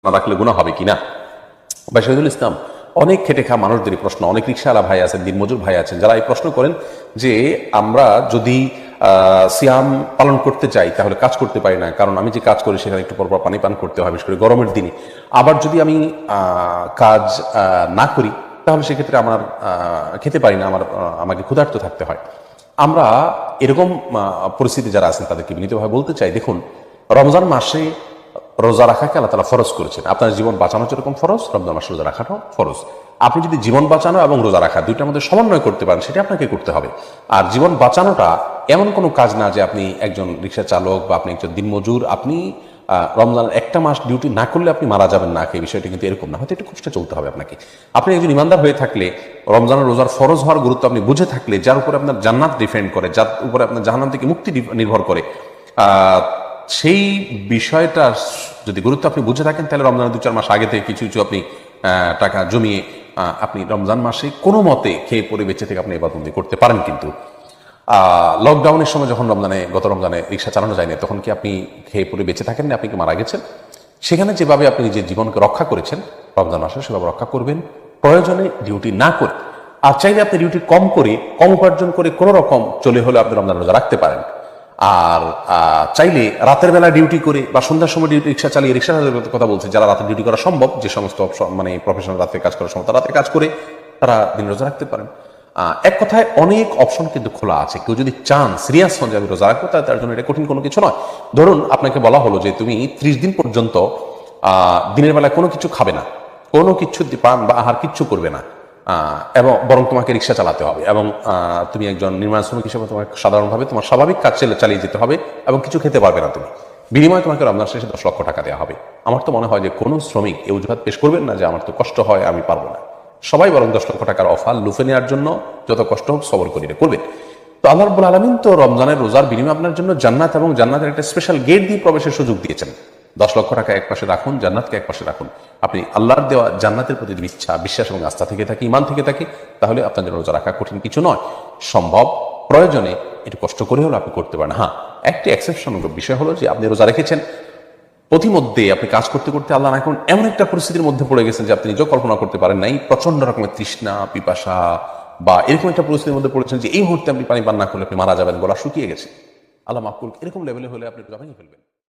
না রাখলে গুনাহ হবে কিনা। ভাই শহীদুল ইসলাম, অনেক খেটে খাওয়া মানুষদেরই প্রশ্ন, অনেক রিক্সাওয়ালা ভাই আছেন, দিনমজুর ভাই আছেন, যারা এই প্রশ্ন করেন যে আমরা যদি সিয়াম পালন করতে চাই তাহলে কাজ করতে পারি না, কারণ আমি যে কাজ করি সেখানে একটু পরপর পানি পান করতে হয়, বিশেষ করে গরমের দিনে। আবার যদি আমি কাজ না করি তাহলে সেক্ষেত্রে আমার খেতে পারি না, আমাকে ক্ষুধার্ত থাকতে হয়। আমরা এরকম পরিস্থিতি যারা আছেন তাদেরকে বিনীতভাবে বলতে চাই, দেখুন, রমজান মাসে রোজা রাখাকে আল্লাহ তাআলা ফরজ করেছেন। আপনার জীবন বাঁচানো যেরকম ফরজ, রমজান মাসে রোজা রাখাটাও ফরজ। আপনি যদি জীবন বাঁচানো এবং রোজা রাখা দুইটার মধ্যে সমন্বয় করতে পারেন, সেটা আপনাকে করতে হবে। আর জীবন বাঁচানোটা এমন কোনো কাজ না যে আপনি একজন রিক্সা চালক বা আপনি একজন দিনমজুর, আপনি রমজানের একটা মাস ডিউটি না করলে আপনি মারা যাবেন না, এই বিষয়টা কিন্তু এরকম না। হয়তো একটু কষ্টে চলতে হবে আপনাকে। আপনি একজন ইমানদার হয়ে থাকলে, রমজানের রোজার ফরজ হওয়ার গুরুত্ব আপনি বুঝে থাকলে, যার উপরে আপনার জান্নাত ডিপেন্ড করে, যার উপরে আপনার জাহান্নাম থেকে মুক্তি নির্ভর করে, সেই বিষয়টা যদি গুরুত্ব আপনি বুঝে থাকেন, তাহলে রমজানের 2-4 মাস আগে থেকে কিছু কিছু আপনি টাকা জমিয়ে আপনি রমজান মাসে কোনো মতে খেয়ে পরে বেঁচে থেকে আপনি ইবাদতবন্দি করতে পারেন। কিন্তু লকডাউনের সময় যখন গত রমজানে রিক্সা চালানো যায়নি, তখন কি আপনি খেয়ে পরে বেঁচে থাকেন না? আপনি কি মারা গেছেন? সেখানে যেভাবে আপনি নিজের জীবনকে রক্ষা করেছেন রমজান মাসে, সেভাবে রক্ষা করবেন, প্রয়োজনে ডিউটি না করে। আর চাইলে আপনি ডিউটি কম করে, কম উপার্জন করে কোনো রকম চলে হলে আপনি রমজান রোজা রাখতে পারেন। আর চাইলে রাতের বেলা ডিউটি করে বা সন্ধ্যার সময় ডিউটি রিক্সা চালিয়ে, রিক্সা কথা বলছে যারা রাতে ডিউটি করা সম্ভব, যে সমস্ত মানে প্রফেশনাল রাতে কাজ করা সম্ভব, রাতে কাজ করে তারা দিন রোজা রাখতে পারেন। এক কথায় অনেক অপশন কিন্তু খোলা আছে। কেউ যদি চান সিরিয়াস হন যে আমি রোজা রাখবো, তার জন্য এটা কঠিন কোনো কিছু নয়। ধরুন আপনাকে বলা হলো যে তুমি 30 দিন পর্যন্ত দিনের বেলায় কোনো কিছু খাবে না, কোনো কিছু পান বা আহার কিচ্ছু করবে না, এবং বরং তোমাকে রিক্সা চালাতে হবে, এবং তুমি একজন নির্মাণ শ্রমিক হিসেবে তোমাকে সাধারণভাবে তোমার স্বাভাবিক কাজ চালিয়ে যেতে হবে, এবং কিছু খেতে পারবে না তুমি। বিনিময়ে তোমাকে রমজান শেষে 10 লক্ষ টাকা দেওয়া হবে। আমার তো মনে হয় যে কোনো শ্রমিক এই অজুহাত পেশ করবেন না যে আমার তো কষ্ট হয়, আমি পারবো না। সবাই বরং 10 লক্ষ টাকার অফার লুফে নেওয়ার জন্য যত কষ্ট হোক সবর করিয়ে করবেন। তো আল্লাহ রাব্বুল আলামিন তো রমজানের রোজার বিনিময়ে আপনার জন্য জান্নাত এবং জান্নাতের একটা স্পেশাল গেট দিয়ে প্রবেশের সুযোগ দিয়েছেন। 10 লক্ষ টাকা এক পাশে রাখুন, জান্নাতকে এক পাশে রাখুন। আপনি আল্লাহর দেওয়া জান্নাতের প্রতি ইচ্ছা, বিশ্বাস এবং আস্থা থেকে থাকে, ইমান থেকে থাকে, তাহলে আপনার জন্য রোজা রাখা কঠিন কিছু নয়, সম্ভব। প্রয়োজনে একটু কষ্ট করে হলে আপনি করতে পারেন। হ্যাঁ, একটি এক্সেপশন বিষয় হলো যে আপনি রোজা রেখেছেন, প্রতিমধ্যে আপনি কাজ করতে করতে আল্লাহ এখন এমন একটা পরিস্থিতির মধ্যে পড়ে গেছেন যে আপনি নিজেও কল্পনা করতে পারেন নাই, প্রচন্ড রকমের তৃষ্ণা, পিপাসা, বা এরকম একটা পরিস্থিতির মধ্যে পড়েছেন যে এই মুহূর্তে আপনি পানি পান না করলে আপনি মারা যাবেন, গলা শুকিয়ে গেছে। আল্লাহ মাফ করুক, এরকম লেভেলে হলে আপনি রোজা ভেঙে ফেলবেন।